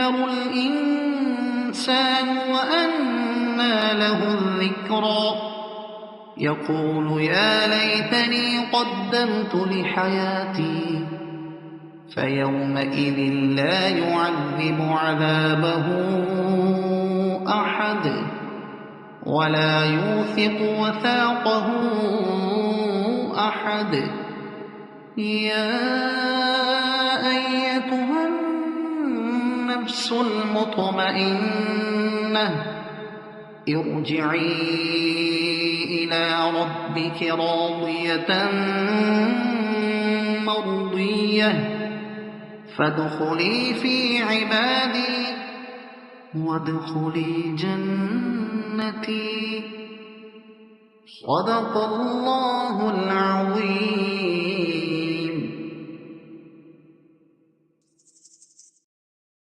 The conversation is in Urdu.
يذكر الإنسان وأنى له الذكرى يقول يا ليتني قدمت لحياتي فيومئذ لا يعذب عذابه أحد ولا يوثق وثاقه أحد. يا أيتها النفس المطمئنة ارجعي إلى ربك راضية مرضية فادخلي في عبادي وادخلي جنتي. صدق الله العظيم.